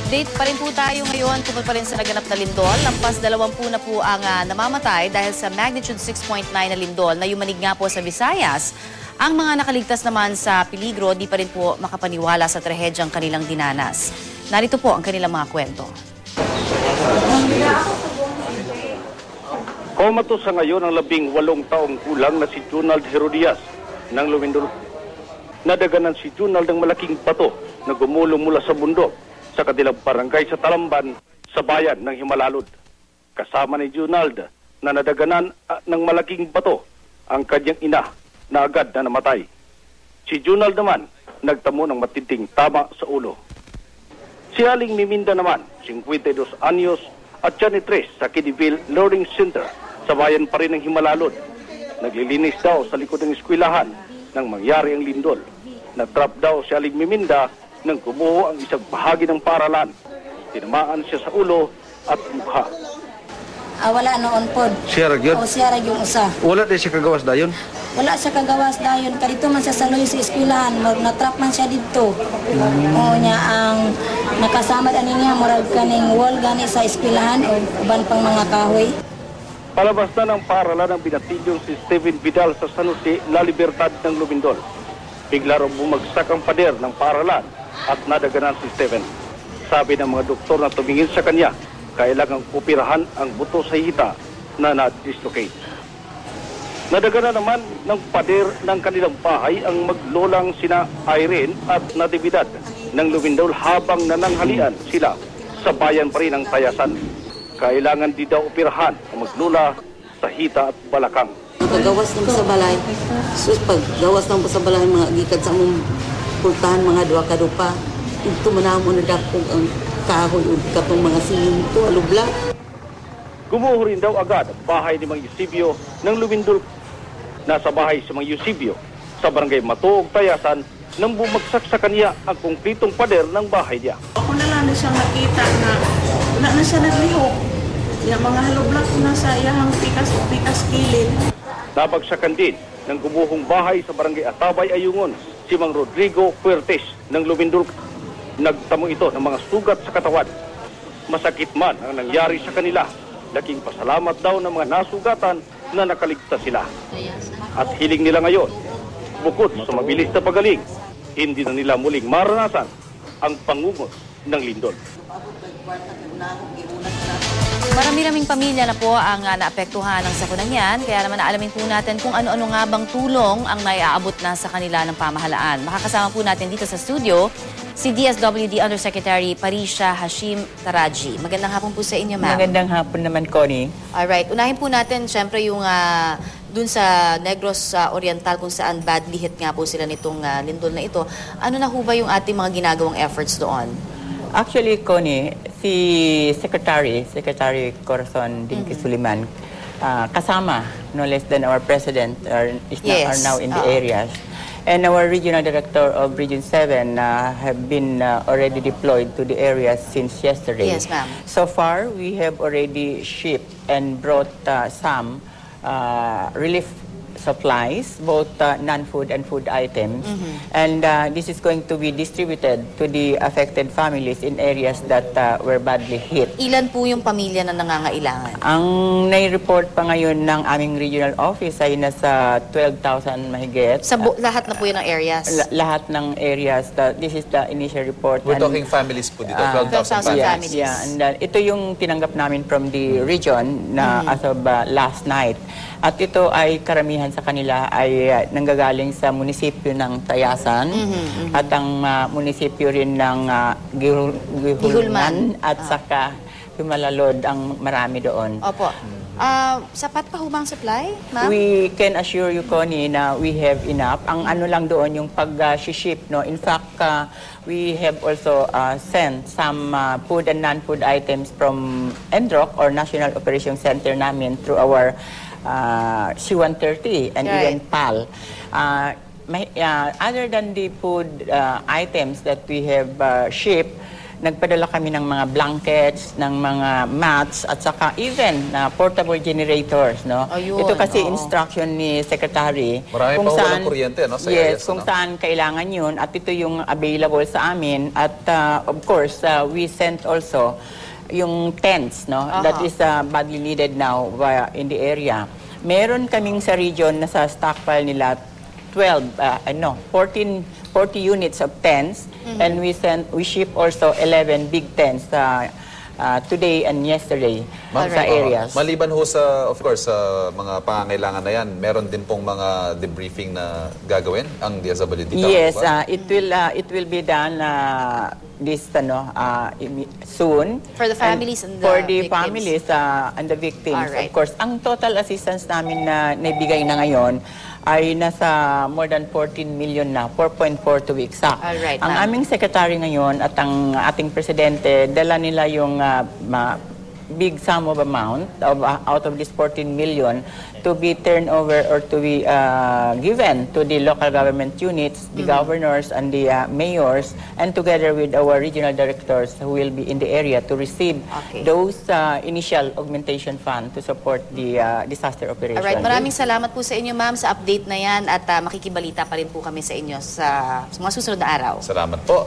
Update pa rin po tayo ngayon tungkol pa rin sa naganap na lindol. Lampas 20 na po ang namamatay dahil sa magnitude 6.9 na lindol na yumanig nga po sa Visayas. Ang mga nakaligtas naman sa peligro, di pa rin po makapaniwala sa trahedyang kanilang dinanas. Narito po ang kanilang mga kwento. Komato sa ngayon ang 18 taong gulang na si Junald Herodias ng Lumindol. Nadaganan si Junald ng malaking bato na gumulong mula sa bundok sa kanilang barangay sa Talamban sa bayan ng Himalalud. Kasama ni Junald na nadaganan ng malaking bato ang kanyang ina na agad na namatay. Si Junald naman nagtamo ng matinding tama sa ulo. Si Aling Miminda naman, 52 anyos at janitress sa Kidiville Learning Center sa bayan pa rin ng Himalalud. Naglilinis daw sa likod ng eskwelahan nang mangyari ang lindol. Natrap daw si Aling Miminda nang gumuho ang isang bahagi ng paralan. Tinamaan siya sa ulo at mukha. Wala noon po. Siya ragyod? O siya ragyong usa. Wala din siya kagawas dayon? Wala siya kagawas dayon. Kadito man siya sa loy sa eskwelahan. Natrap man siya dito. O niya ang nakasama niya murag kaning wall gani sa eskwelahan o uban pang mga kahoy. Palabas na ng paralan ang binatidyong si Steven Vidal sa San Jose, La Libertad ng Lumindol. Bigla raw bumagsak ang pader ng paralan at nadaganan si Steven. Sabi ng mga doktor na tumingin sa kanya, kailangang operahan ang buto sa hita na na-dislocate. Nadaganan naman ng pader ng kanilang bahay ang maglolang sina Irene at Natividad ng Lumindol habang nananghalian sila sa bayan pa rin ng Tayasan. Kailangan di daw operahan ang maglola sa hita at balakang. Paggawas ng sa balay, sus paggawas ng sa balay mga gikan sa mong pultahan mga duwa kadupa, ito manamo na dakog ang kahoy o katong mga siminto, alubla. Gumuho rin daw agad ang bahay ni Mang Eusebio ng Lumindol. Nasa bahay si Mang Eusebio sa barangay Matuog, Tayasan nang bumagsak sa kanya ang konkretong pader ng bahay niya. Ako na lang siyang nakita na wala na siya naglihok. Yung mga halublak na sa iyang pikas kilid. Nabagsakan din ng gumuhong bahay sa barangay Atabay, Ayungon si Mang Rodrigo Fuertes ng Lumindol. Nagtamo ito ng mga sugat sa katawan. Masakit man ang nangyari sa kanila. Laking pasalamat daw ng mga nasugatan na nakaligtas sila. At hiling nila ngayon, bukod sa mabilis na pagaling, hindi na nila muling maranasan ang pangungos ng lindol. Marami-raming pamilya na po ang naapektuhan ng sakunan yan. Kaya naman alamin po natin kung ano-ano nga bang tulong ang naiaabot na sa kanila ng pamahalaan. Makakasama po natin dito sa studio si DSWD Undersecretary Parisha Hashim Taraji. Magandang hapon po sa inyo, ma'am. Magandang hapon naman, Connie. Alright. Unahin po natin, syempre, yung dun sa Negros Oriental kung saan badly hit nga po sila nitong lindol na ito. Ano na ho ba yung ating mga ginagawang efforts doon? Actually, Connie, si Secretary Corazon Dinky Suliman, kasama, no less than our President, are now in the areas. And our Regional Director of Region 7 have been already deployed to the areas since yesterday. Yes, ma'am. So far, we have already shipped and brought some relief supplies, both non-food and food items. And this is going to be distributed to the affected families in areas that were badly hit. Ilan po yung pamilya na nangangailangan? Ang nai-report pa ngayon ng aming regional office ay nasa 12,000 mahigit. Sa lahat na po yun ng areas? Lahat ng areas. This is the initial report. We're talking families po dito, 12,000 families. Yeah, and ito yung tinanggap namin from the region na as of last night. At ito ay karamihan sa kanila ay nanggagaling sa munisipyo ng Tayasan at ang munisipyo rin ng Gihulman at saka Himalalud ang marami doon. Opo. Sapat pa hubang supply, ma'am? We can assure you, Connie, na we have enough. Ang ano lang doon, yung pag-ship, no? In fact, we have also sent some food and non-food items from NDROC or National Operations Center namin through our C-130 and even PAL. Other than the food items that we have shipped, nagpadala kami ng mga blankets, ng mga mats, at saka even na portable generators, no? Ayun, Ito kasi oo. instruction ni Secretary. Marami pa walang kuryente, no, sa yes, areas, kung ano? saan kailangan yun, at ito yung available sa amin. At of course, we sent also yung tents, no? That is badly needed now in the area. Meron kaming sa region na sa stockpile nila 40 units of tents, and we ship also 11 big tents today and yesterday sa areas. Maliban ho sa, of course, sa mga pangangailangan na yan, meron din pong mga debriefing na gagawin ang DSWD? Yes, it will be done soon. For the families and the for the victims. families and the victims. Alright. Of course, ang total assistance namin na naibigay na ngayon ay nasa more than 14 million na, 4.4 to be exact. Alright, Ang aming secretary ngayon at ang ating presidente, dala nila yung big sum of amount out of this 14 million to be turned over or to be given to the local government units, the governors and the mayors, and together with our regional directors who will be in the area to receive those initial augmentation fund to support the disaster operation. Alright, maraming salamat po sa inyo, ma'am, sa update na yan at makikibalita pa rin po kami sa inyo sa mga susunod na araw. Salamat po.